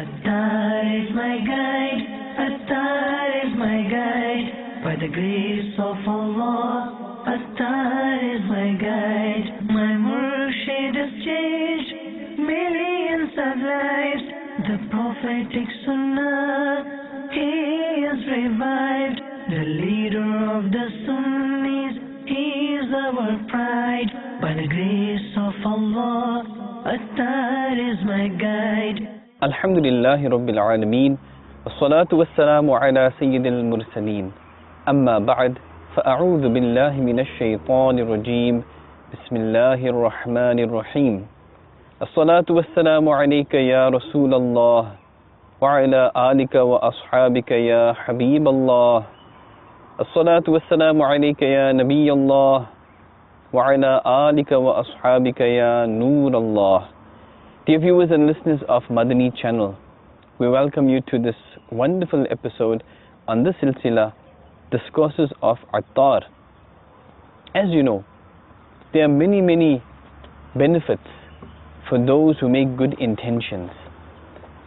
Attar is my guide, Attar is my guide. By the grace of Allah, Attar is my guide. My Murshid has changed millions of lives. The prophetic Sunnah, he is revived. The leader of the Sunnis, he is our pride. By the grace of Allah, Attar is my guide. Alhamdulillahi Rabbil Alameen, wassalatu wassalamu ala Sayyidil Mursaleen. Amma ba'd, fa'a'udhu billahi minash shaytanir rajeem. Bismillahir Rahmanir Rahim. As-salatu wassalamu alayka ya Rasulallah, wa ala alika wa ashabika ya Habiballah. As-salatu wassalamu alayka ya Nabiyallah, wa ala alika wa ashabika ya Noorallah. Dear viewers and listeners of Madani channel, we welcome you to this wonderful episode on the silsila Discourses of Attar. As you know, there are many benefits for those who make good intentions,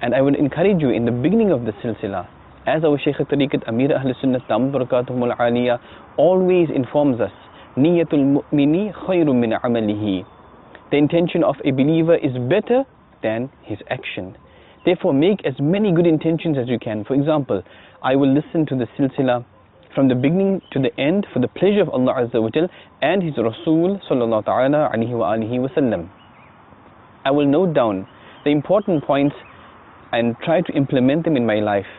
and I would encourage you in the beginning of the silsila, as our Shaykh al-Tariqat Amir Ahl Sunnah Tam Barakatuhum al-Aliyah always informs us, Niyatul mu'mini khayrun min amalihi. The intention of a believer is better than his action. Therefore, make as many good intentions as you can. For example, I will listen to the silsila from the beginning to the end for the pleasure of Allah Azza wa Jal and His Rasul sallallahu ta'ala alayhi wa alihi wa sallam. I will note down the important points and try to implement them in my life.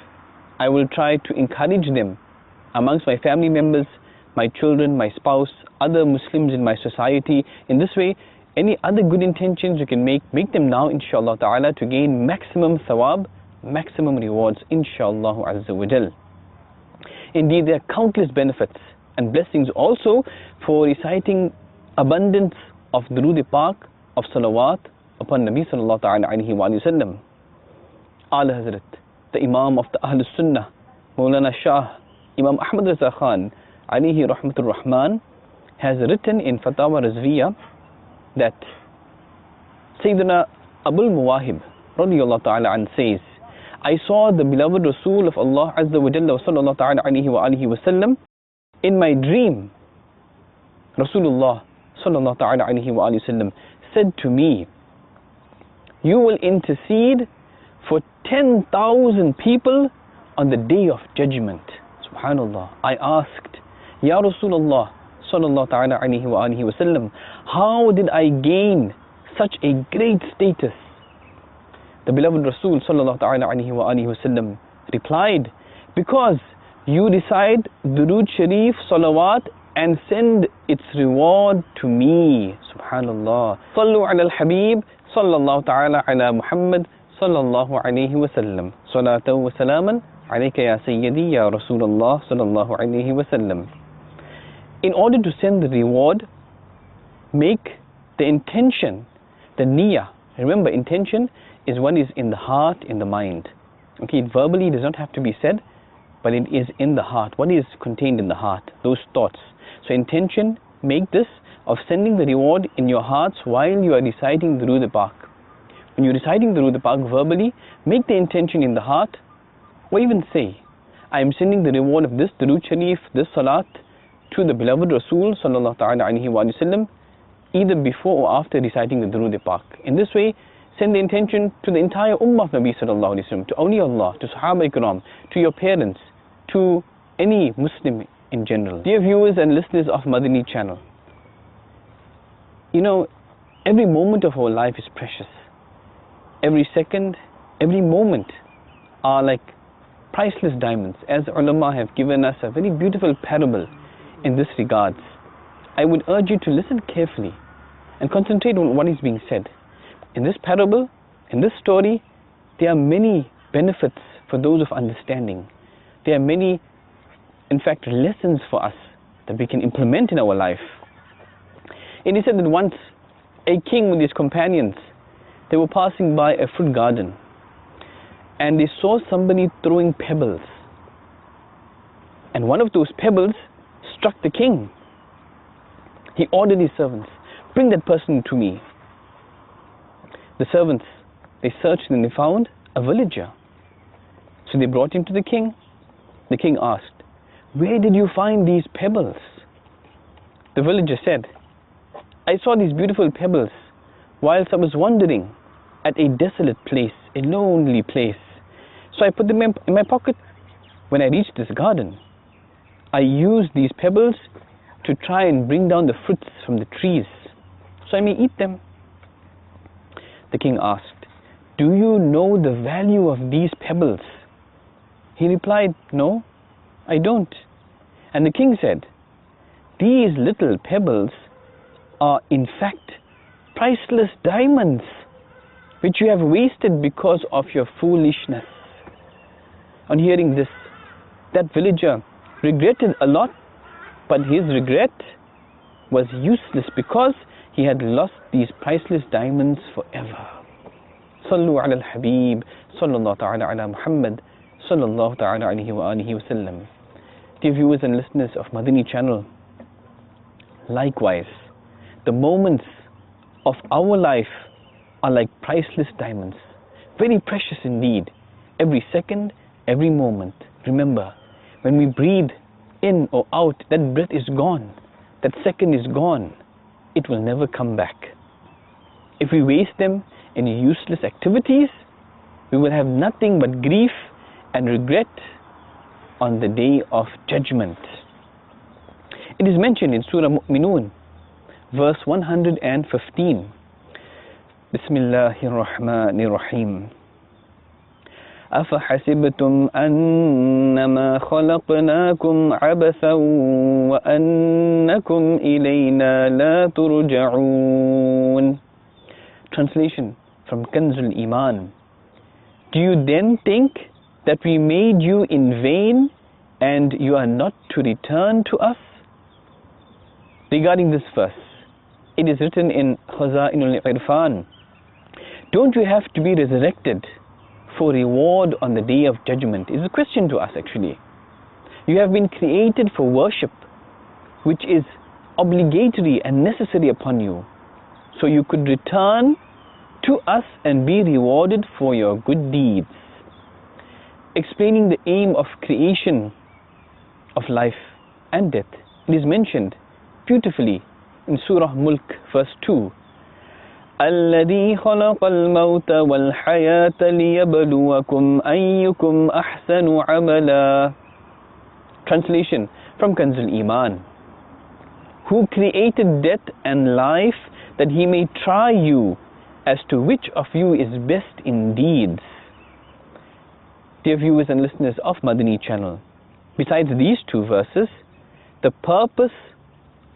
I will try to encourage them amongst my family members, my children, my spouse, other Muslims in my society. In this way, any other good intentions you can make them now, inshallah ta'ala, to gain maximum thawab, maximum rewards, inshallah azza wa jal. Indeed, there are countless benefits and blessings also for reciting abundance of Durood Pak, of salawat upon Nabi sallallahu ta'ala alayhi wa sallam. Ala Hazrat, the Imam of the Ahl Sunnah, Maulana Shah, Imam Ahmad Raza Khan, alayhi rahmatur rahman, has written in Fatawa Rizviyah that Sayyidina Abul Muwahib radiyallahu ta'ala an says, I saw the beloved Rasul of Allah Azza wa Jalla sallallahu ta'ala alayhi wa alihi wa sallam in my dream. Rasulullah sallallahu ta'ala alayhi wa alihi wa sallam said to me, you will intercede for 10,000 people on the day of judgment. Subhanallah. I asked, Ya Rasulullah sallallahu ta'ala alayhi wa alihi wa sallam, how did I gain such a great status? The beloved Rasul sallallahu ta'ala alayhi wa alihi wa sallam replied, because you recite Durood Sharif salawat and send its reward to me. Subhanallah. Sallu ala al-Habib sallallahu ta'ala ala Muhammad sallallahu alayhi wa sallam. Salatan wa salaman alayka ya Sayyidi ya Rasulullah sallallahu alayhi wa sallam. In order to send the reward, make the intention, the niyyah. Remember, intention is what is in the heart, in the mind. Okay, it verbally does not have to be said, but it is in the heart. What is contained in the heart? Those thoughts. So intention, make this of sending the reward in your hearts while you are reciting Durood Pak. When you're reciting Durood Pak verbally, make the intention in the heart, or even say, I am sending the reward of this Durood Sharif, this Salat, to the beloved Rasul sallallahu ta'ala alayhi wa sallam, either before or after reciting the Durood Pak. In this way, send the intention to the entire Ummah of Nabi sallallahu alayhi wa sallam, to awliyaullah, to Sahaba Ikram, to your parents, to any Muslim in general. Dear viewers and listeners of Madani channel, you know, every moment of our life is precious. Every second, every moment are like priceless diamonds. As ulama have given us a very beautiful parable in this regards. I would urge you to listen carefully and concentrate on what is being said. In this parable, in this story, there are many benefits for those of understanding. There are many, in fact, lessons for us that we can implement in our life. It is said that once a king with his companions, they were passing by a fruit garden and they saw somebody throwing pebbles. And one of those pebbles struck the king. He ordered his servants, bring that person to me. The servants, they searched and they found a villager. So they brought him to the king. The king asked, "Where did you find these pebbles?" The villager said, "I saw these beautiful pebbles whilst I was wandering at a desolate place, a lonely place. So I put them in my pocket. When I reached this garden, I used these pebbles to try and bring down the fruits from the trees, so I may eat them." The king asked, "Do you know the value of these pebbles?" He replied, "No, I don't." And the king said, "These little pebbles are in fact priceless diamonds, which you have wasted because of your foolishness." On hearing this, that villager regretted a lot, but his regret was useless because he had lost these priceless diamonds forever. Sallu ala al-Habib, sallallahu ta'ala ala Muhammad, sallallahu ta'ala alayhi wa alihi wa sallam. Dear viewers and listeners of Madani channel, likewise, the moments of our life are like priceless diamonds, very precious indeed. Every second, every moment. Remember, when we breathe in or out, that breath is gone, that second is gone. It will never come back. If we waste them in useless activities, we will have nothing but grief and regret on the day of judgment. It is mentioned in Surah Mu'minun, verse 115. Bismillahir Rahmanir Rahim. أَفَحَسِبْتُمْ أَنَّمَا خَلَقْنَاكُمْ عَبَثًا وَأَنَّكُمْ إِلَيْنَا لَا تُرْجَعُونَ. Translation from Kanzul Iman. Do you then think that we made you in vain and you are not to return to us? Regarding this verse, it is written in Khaza'inul Irfan, don't you have to be resurrected for reward on the day of judgment? Is a question to us actually. You have been created for worship, which is obligatory and necessary upon you, so you could return to us and be rewarded for your good deeds. Explaining the aim of creation of life and death, it is mentioned beautifully in Surah Mulk, verse 2. الذي خلق الموت والحياة ليبلوكم أيكم أحسن عملا. Translation from Kanzul Iman. Who created death and life that he may try you as to which of you is best in deeds. Dear viewers and listeners of Madani channel, besides these two verses, the purpose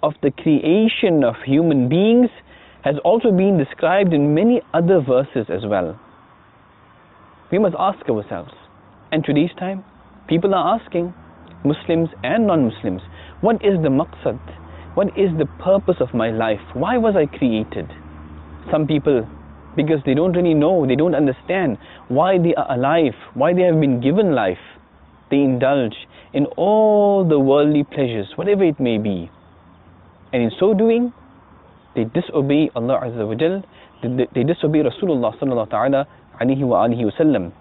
of the creation of human beings has also been described in many other verses as well. We must ask ourselves, and today's time, people are asking, Muslims and non-Muslims, what is the maqsad? What is the purpose of my life? Why was I created? Some people, because they don't really know, they don't understand why they are alive, why they have been given life, they indulge in all the worldly pleasures, whatever it may be. And in so doing, they disobey Allah Azza wa Jal, they disobey Rasulullah sallallahu ta'ala alayhi wa alihi wa sallam,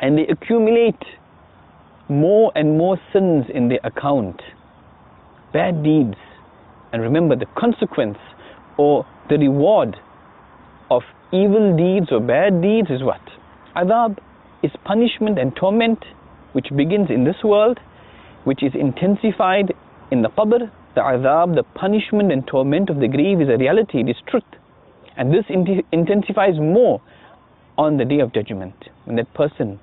and they accumulate more and more sins in their account, bad deeds. And remember, the consequence or the reward of evil deeds or bad deeds is what? Adhab is punishment and torment, which begins in this world, which is intensified in the qabr. The adhab, the punishment and torment of the grave, is a reality, it is truth. And this intensifies more on the day of judgment, when that person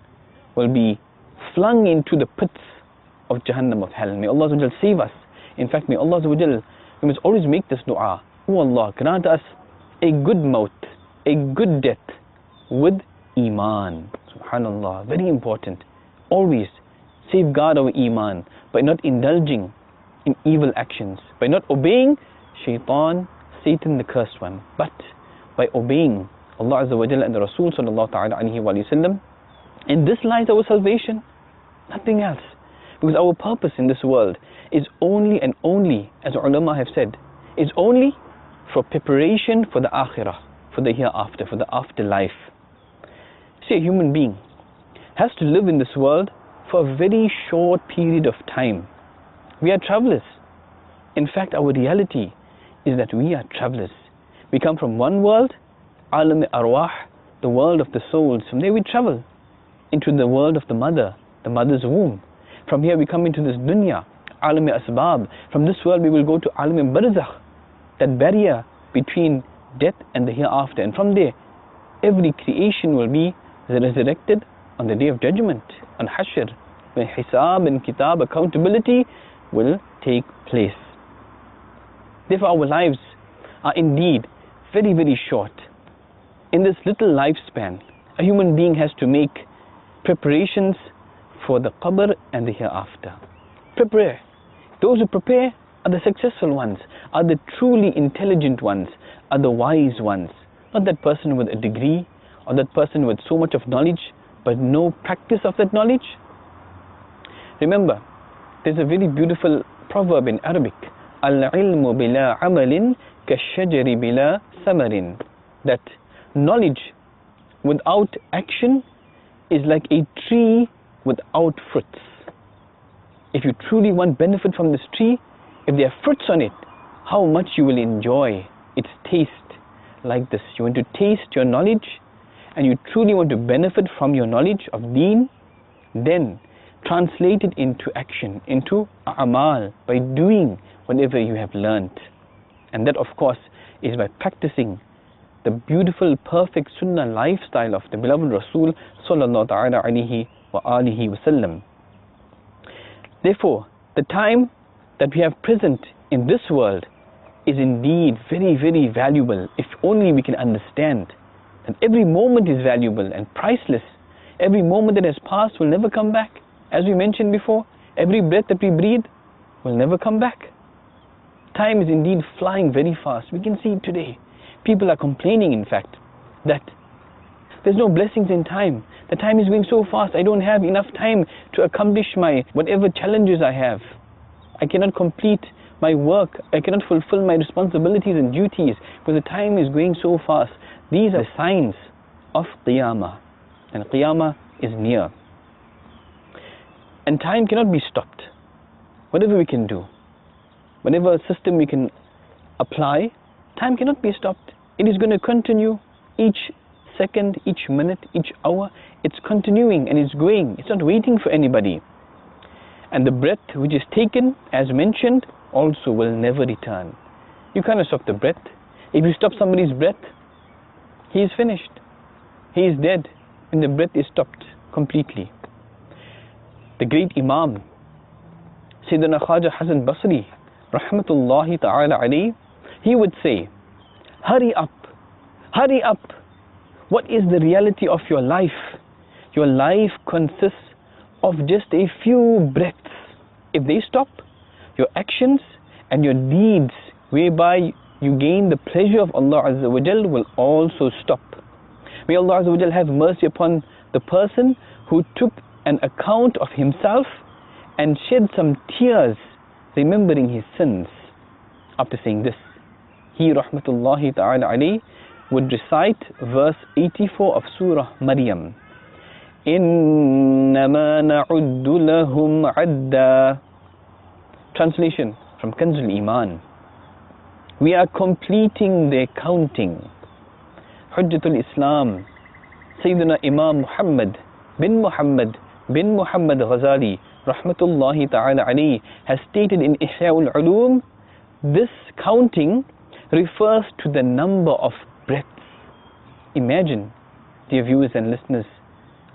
will be flung into the pits of Jahannam, of hell. May Allah save us. In fact, may Allah, we must always make this dua. Oh Allah, grant us a good maut, a good death with Iman. Subhanallah, very important. Always safeguard our Iman by not indulging in evil actions, by not obeying Shaitan, Satan the cursed one, but by obeying Allah Azza wa Jalla and the Rasul sallallahu ta'ala alayhi wa sallam. In this lies our salvation, nothing else. Because our purpose in this world is only and only, as ulama have said, is only for preparation for the akhirah, for the hereafter, for the afterlife. See, a human being, has to live in this world for a very short period of time. We are travelers. In fact, our reality is that we are travelers. We come from one world, alam arwah, the world of the souls. From there we travel into the world of the mother's womb. From here we come into this dunya, alam asbab. From this world we will go to alam barzakh, that barrier between death and the hereafter. And from there, every creation will be resurrected on the day of judgment, on Hashr, when hisab and kitab, accountability, will take place. Therefore our lives are indeed very, very short. In this little lifespan, a human being has to make preparations for the qabr and the hereafter. Prepare. Those who prepare are the successful ones, are the truly intelligent ones, are the wise ones. Not that person with a degree, or that person with so much of knowledge, but no practice of that knowledge. Remember, there's a very beautiful proverb in Arabic, Al-ilmu bila amalin kashajari bila samarin, that knowledge without action is like a tree without fruits. If you truly want benefit from this tree, if there are fruits on it, how much you will enjoy its taste like this. You want to taste your knowledge, and you truly want to benefit from your knowledge of deen, then translate it into action, into a'mal, by doing whatever you have learnt. And that of course is by practicing the beautiful, perfect sunnah lifestyle of the beloved Rasul sallallahu ta'ala alayhi wa alihi wa sallam. Therefore, the time that we have present in this world is indeed very, very valuable, if only we can understand that every moment is valuable and priceless. Every moment that has passed will never come back. As we mentioned before, every breath that we breathe will never come back. Time is indeed flying very fast. We can see it today. People are complaining, in fact, that there's no blessings in time. The time is going so fast. I don't have enough time to accomplish my whatever challenges I have. I cannot complete my work. I cannot fulfill my responsibilities and duties because the time is going so fast. These are signs of Qiyamah, and Qiyamah is near. And time cannot be stopped. Whatever we can do, whatever system we can apply, time cannot be stopped. It is going to continue each second, each minute, each hour. It's continuing and it's going. It's not waiting for anybody. And the breath which is taken, as mentioned, also will never return. You cannot stop the breath. If you stop somebody's breath, he is finished. He is dead, and the breath is stopped completely. The great Imam, Sayyidina Khaja Hasan Basri, rahmatullahi ta'ala alayhi, he would say, hurry up, hurry up. What is the reality of your life? Your life consists of just a few breaths. If they stop, your actions and your deeds whereby you gain the pleasure of Allah Azza wa Jal will also stop. May Allah Azza wa Jal have mercy upon the person who took an account of himself and shed some tears remembering his sins. After saying this, he rahmatullahi ta'ala alayhi would recite verse 84 of Surah Maryam. إِنَّمَا نَعُدُّ لَهُمْ عَدًّا. Translation from Kanzul Iman. We are completing their counting. Hujjatul Islam, Sayyidina Imam Muhammad bin Muhammad Ghazali, rahmatullahi ta'ala alayhi, has stated in Ihya'ul Ulum, this counting refers to the number of breaths. Imagine, dear viewers and listeners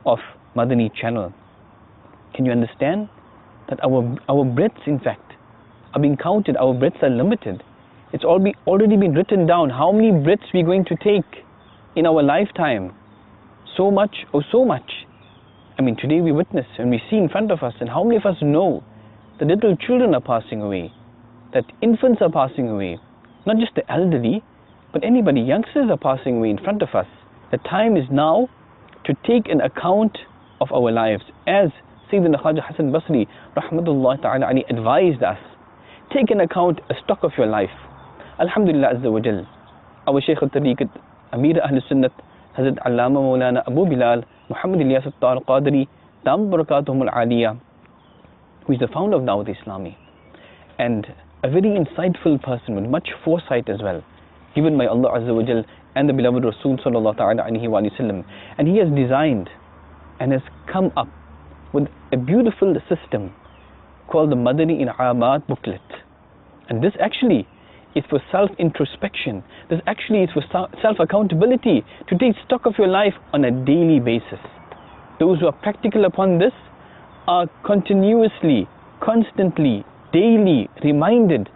of Madani channel, can you understand that our breaths, in fact, are being counted? Our breaths are limited. It's already been written down how many breaths we're going to take in our lifetime. So much or so much. I mean, today we witness and we see in front of us, and how many of us know that little children are passing away, that infants are passing away, not just the elderly, but anybody, youngsters are passing away in front of us. The time is now to take an account of our lives, as Sayyidina Khaja Hasan Basri, rahmatullah ta'ala alayhi, advised us. Take an account, a stock of your life. Alhamdulillah Azza wa Jal, our Shaykh al-Tariqat, Amir Ahl Sunnat, Hazrat Allama Maulana Abu Bilal, Muhammad Ilyas al-Qadri, Dam Barakatuhum al-Aliyah, who is the founder of Dawat Islami, and a very insightful person with much foresight as well, given by Allah Azza wa Jal and the beloved Rasul sallallahu ta'ala alayhi wa sallam. And he has designed and has come up with a beautiful system called the Madani In'amat booklet. And this actually is for self-introspection. This actually is for self-accountability, to take stock of your life on a daily basis. Those who are practical upon this are continuously, constantly, daily reminded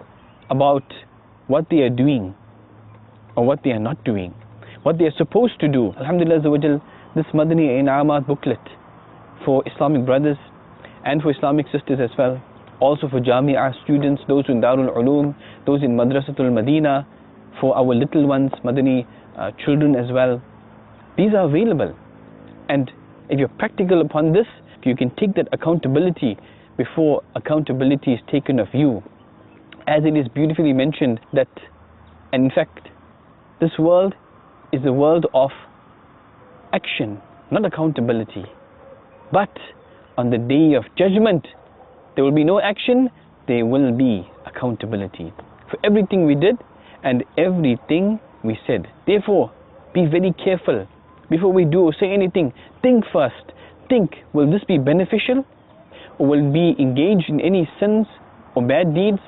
about what they are doing or what they are not doing, what they are supposed to do. Alhamdulillah Azza wa Jal, this Madani In'amat booklet for Islamic brothers and for Islamic sisters as well, also for Jami'ah students, those in Darul Uloom, those in Madrasatul Madina, for our little ones, Madani children as well. These are available, and if you're practical upon this, you can take that accountability before accountability is taken of you. As it is beautifully mentioned that, and in fact, this world is the world of action, not accountability. But on the day of judgment, there will be no action, there will be accountability for everything we did and everything we said. Therefore, be very careful before we do or say anything. Think first. Think, will this be beneficial, or will it be engaged in any sins or bad deeds?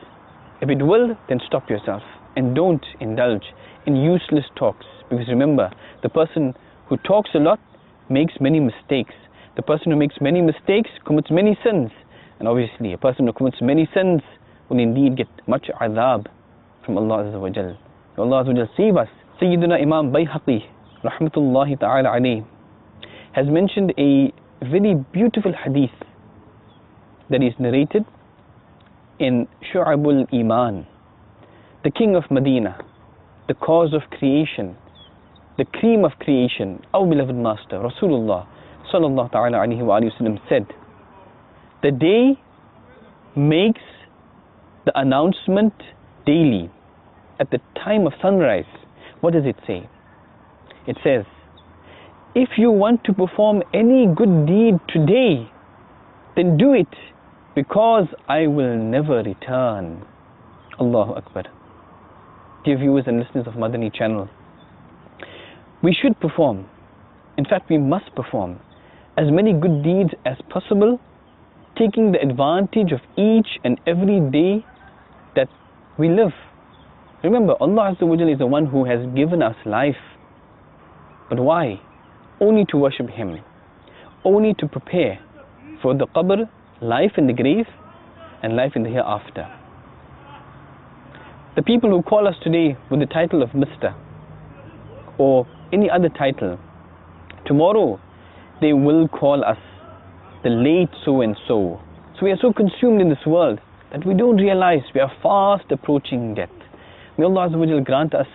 If it will, then stop yourself and don't indulge in useless talks. Because remember, the person who talks a lot makes many mistakes. The person who makes many mistakes commits many sins. And obviously, a person who commits many sins will indeed get much adhab from Allah Azza wa Jal. May Allah Azza wa Jal save us. Sayyidina Imam Bayhaqi, rahmatullahi ta'ala alayhi, has mentioned a very beautiful hadith that is narrated in Shu'abul Iman. The king of Medina, the cause of creation, the cream of creation, our beloved master, Rasulullah sallallahu ta'ala alayhi wa sallam said, the day makes the announcement daily at the time of sunrise. What does it say? It says, if you want to perform any good deed today, then do it, because I will never return. Allahu Akbar. Dear viewers and listeners of Madani channel, we should perform, in fact we must perform as many good deeds as possible, taking the advantage of each and every day that we live. Remember, Allah Azza wa Jalla is the one who has given us life. But why? Only to worship Him, only to prepare for the qabr, life in the grave, and life in the hereafter. The people who call us today with the title of Mr. or any other title, tomorrow they will call us the late so and so. So we are so consumed in this world that we don't realize we are fast approaching death. May Allah Azza wa Jal grant us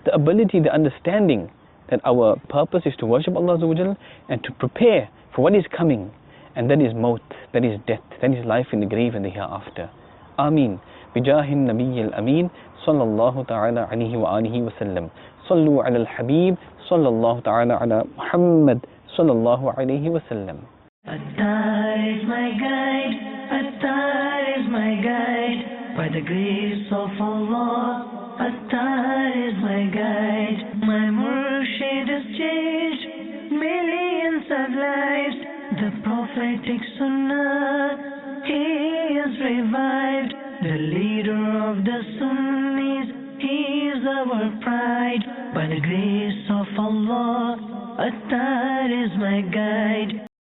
the ability, the understanding that our purpose is to worship Allah Azza wa Jal and to prepare for what is coming, and that is maut, that is death, that is life in the grave and the hereafter. Ameen. Bijahin Nabiy al-Ameen sallallahu ta'ala alayhi wa alihi wa sallam. Sallu ala al-Habib sallallahu ta'ala ala Muhammad sallallahu alayhi wa sallam. Attar is my guide, Attar is my guide, by the grace of Allah. Attar is my guide, my Murshid has changed millions of lives. The prophetic Sunnah, he is revived. The leader of the Sunnis, he is our pride. By the grace of Allah, Attar is my guide.